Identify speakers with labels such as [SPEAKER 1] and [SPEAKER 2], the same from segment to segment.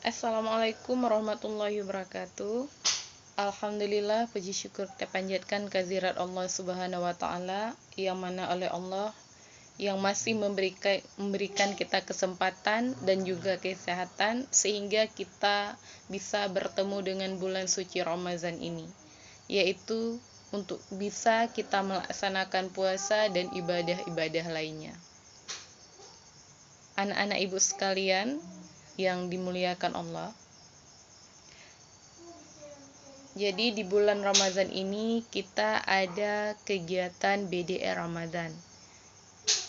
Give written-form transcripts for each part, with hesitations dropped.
[SPEAKER 1] Assalamualaikum warahmatullahi wabarakatuh. Alhamdulillah, puji syukur kita panjatkan kehadirat Allah Subhanahu wa taala yang mana oleh Allah yang masih memberikan kita kesempatan dan juga kesehatan sehingga kita bisa bertemu dengan bulan suci Ramadan ini, yaitu untuk bisa kita melaksanakan puasa dan ibadah-ibadah lainnya. Anak-anak ibu sekalian yang dimuliakan Allah, jadi di bulan Ramadan ini kita ada kegiatan BDR Ramadan,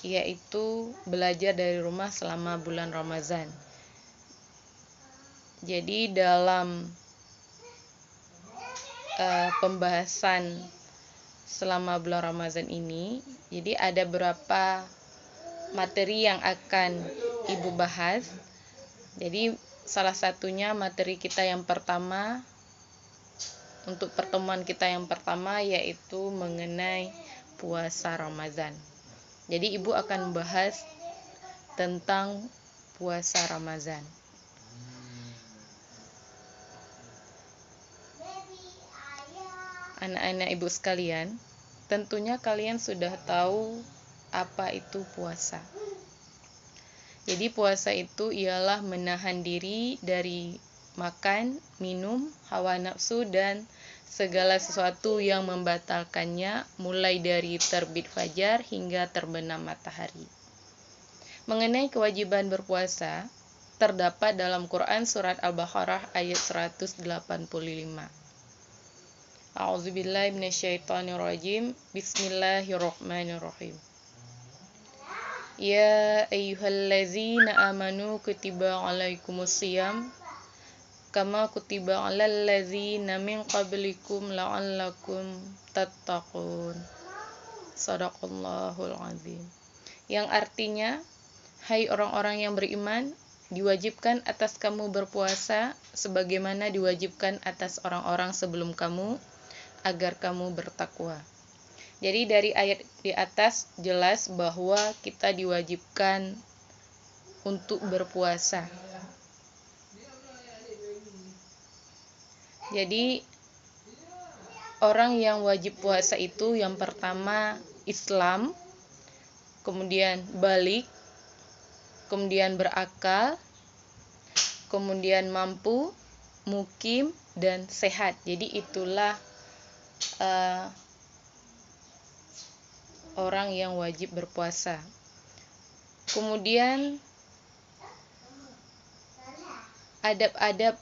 [SPEAKER 1] yaitu belajar dari rumah selama bulan Ramadan. Jadi dalam pembahasan selama bulan Ramadan ini, jadi ada beberapa materi yang akan ibu bahas. Jadi salah satunya materi kita yang pertama, untuk pertemuan kita yang pertama, yaitu mengenai puasa Ramadan. Jadi ibu akan membahas tentang puasa Ramadan. Anak-anak ibu sekalian, tentunya kalian sudah tahu apa itu puasa. Jadi puasa itu ialah menahan diri dari makan, minum, hawa nafsu dan segala sesuatu yang membatalkannya, mulai dari terbit fajar hingga terbenam matahari. Mengenai kewajiban berpuasa, terdapat dalam Quran surat Al-Baqarah ayat 185. A'udzubillahi minasyaitonirrajim. Bismillahirrahmanirrahim. Ya ayyuhallazina amanu kutiba alaikumusiyam kama kutiba alal ladzina min qablikum la'allakum tattaqun. Shadaqallahul azim. Yang artinya, hai orang-orang yang beriman, diwajibkan atas kamu berpuasa sebagaimana diwajibkan atas orang-orang sebelum kamu, agar kamu bertakwa. Jadi dari ayat di atas jelas bahwa kita diwajibkan untuk berpuasa. Jadi orang yang wajib puasa itu yang pertama Islam, kemudian balik, kemudian berakal, kemudian mampu, mukim, dan sehat. Jadi itulah orang yang wajib berpuasa. Kemudian adab-adab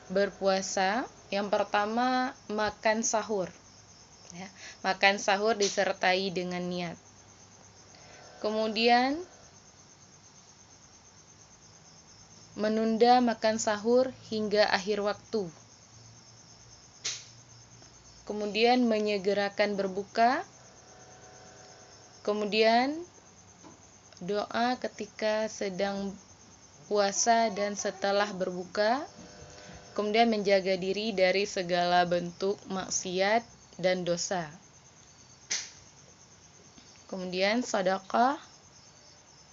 [SPEAKER 1] berpuasa, yang pertama makan sahur. Makan sahur disertai dengan niat. Kemudian menunda makan sahur hingga akhir waktu. Kemudian menyegerakan berbuka. Kemudian doa ketika sedang puasa dan setelah berbuka. Kemudian menjaga diri dari segala bentuk maksiat dan dosa. Kemudian sedekah,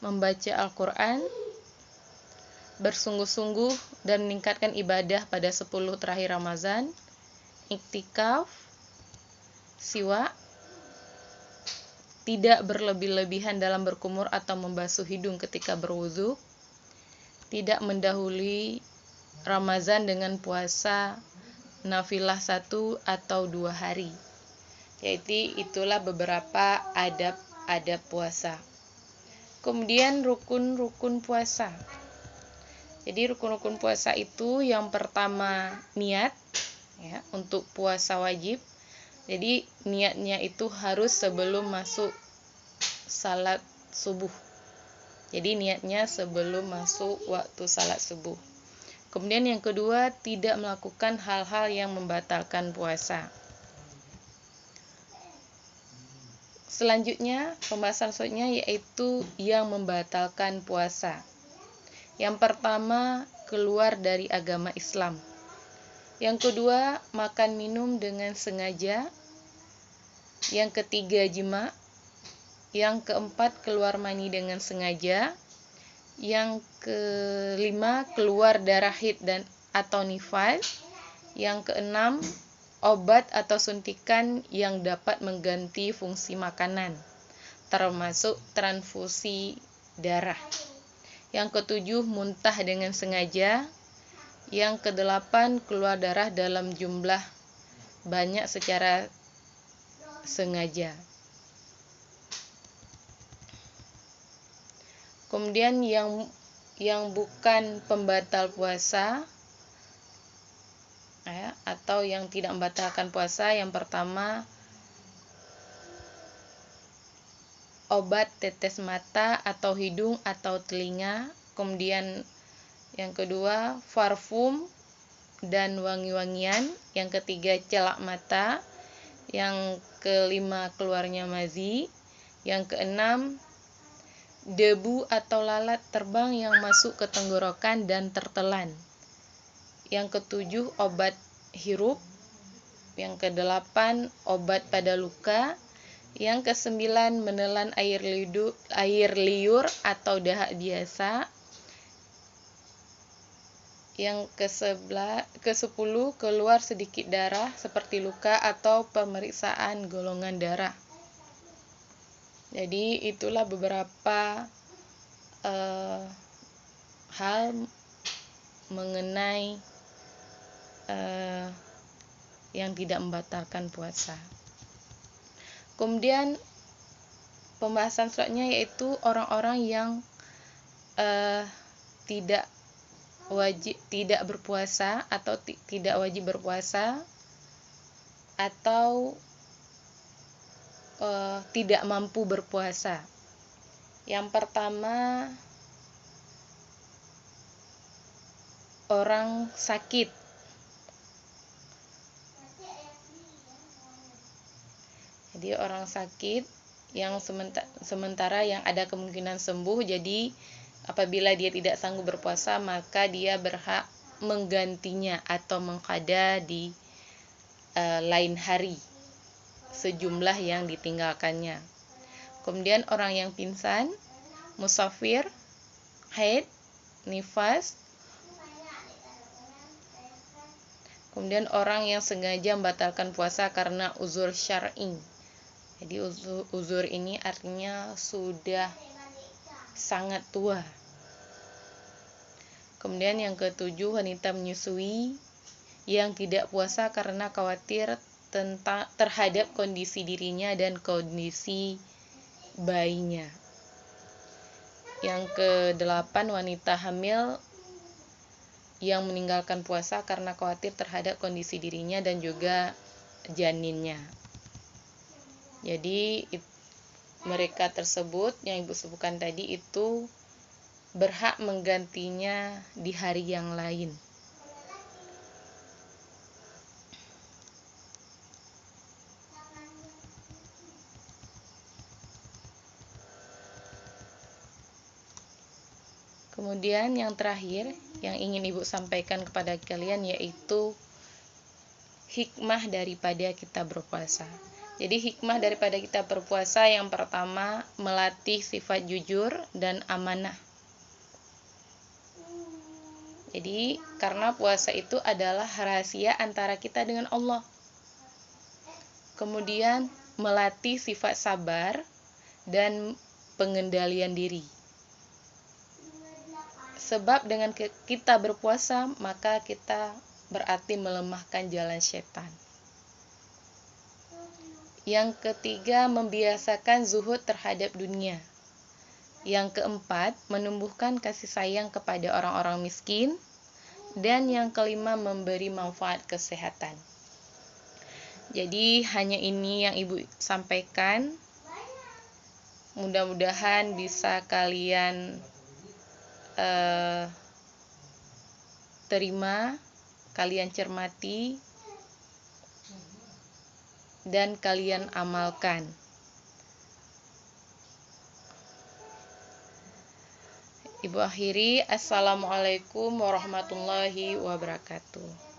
[SPEAKER 1] membaca Al-Quran, bersungguh-sungguh dan meningkatkan ibadah pada 10 terakhir Ramadan, iktikaf, siwak, tidak berlebih-lebihan dalam berkumur atau membasuh hidung ketika berwudu, tidak mendahului Ramadan dengan puasa nafilah 1 atau 2 hari. Yaitu itulah beberapa adab puasa. Kemudian rukun-rukun puasa. Jadi rukun-rukun puasa itu yang pertama niat, ya, untuk puasa wajib. Jadi niatnya itu harus sebelum masuk salat subuh. Jadi niatnya sebelum masuk waktu salat subuh. Kemudian yang kedua, tidak melakukan hal-hal yang membatalkan puasa. Selanjutnya, pembahasan selanjutnya yaitu yang membatalkan puasa. Yang pertama, keluar dari agama Islam. Yang kedua, makan minum dengan sengaja. Yang ketiga, jima. Yang keempat, keluar mani dengan sengaja. Yang kelima, keluar darah haid dan atau nifas. Yang keenam, obat atau suntikan yang dapat mengganti fungsi makanan, termasuk transfusi darah. Yang ketujuh, muntah dengan sengaja. Yang kedelapan, keluar darah dalam jumlah banyak secara sengaja. Kemudian yang bukan pembatal puasa atau yang tidak membatalkan puasa, yang pertama, obat tetes mata atau hidung atau telinga. Kemudian yang kedua, parfum dan wangi-wangian. Yang ketiga, celak mata. Yang kelima, keluarnya mazi. Yang keenam, debu atau lalat terbang yang masuk ke tenggorokan dan tertelan. Yang ketujuh, obat hirup. Yang kedelapan, obat pada luka. Yang kesembilan, menelan air liur atau dahak biasa. Yang kesepuluh, keluar sedikit darah seperti luka atau pemeriksaan golongan darah. Jadi itulah beberapa hal mengenai yang tidak membatalkan puasa. Kemudian pembahasan selanjutnya yaitu orang-orang yang tidak berpuasa atau tidak wajib berpuasa atau tidak mampu berpuasa. Yang pertama, orang sakit. Jadi orang sakit yang sementara yang ada kemungkinan sembuh, jadi apabila dia tidak sanggup berpuasa, maka dia berhak menggantinya atau mengqada di lain hari sejumlah yang ditinggalkannya. Kemudian orang yang pingsan, musafir, haid, nifas. Kemudian orang yang sengaja membatalkan puasa karena uzur syar'i. Jadi uzur ini artinya sudah sangat tua. Kemudian yang ketujuh, wanita menyusui yang tidak puasa karena khawatir terhadap kondisi dirinya dan kondisi bayinya. Yang kedelapan, wanita hamil yang meninggalkan puasa karena khawatir terhadap kondisi dirinya dan juga janinnya. Jadi mereka tersebut yang Ibu sebutkan tadi itu berhak menggantinya di hari yang lain. Kemudian yang terakhir yang ingin Ibu sampaikan kepada kalian yaitu hikmah daripada kita berpuasa. Jadi hikmah daripada kita berpuasa yang pertama, melatih sifat jujur dan amanah. Jadi karena puasa itu adalah rahasia antara kita dengan Allah. Kemudian melatih sifat sabar dan pengendalian diri. Sebab dengan kita berpuasa, maka kita berarti melemahkan jalan setan. Yang ketiga, membiasakan zuhud terhadap dunia. Yang keempat, menumbuhkan kasih sayang kepada orang-orang miskin. Dan yang kelima, memberi manfaat kesehatan. Jadi hanya ini yang Ibu sampaikan. Mudah-mudahan bisa kalian terima, kalian cermati, dan kalian amalkan. Ibu akhiri, Assalamualaikum warahmatullahi wabarakatuh.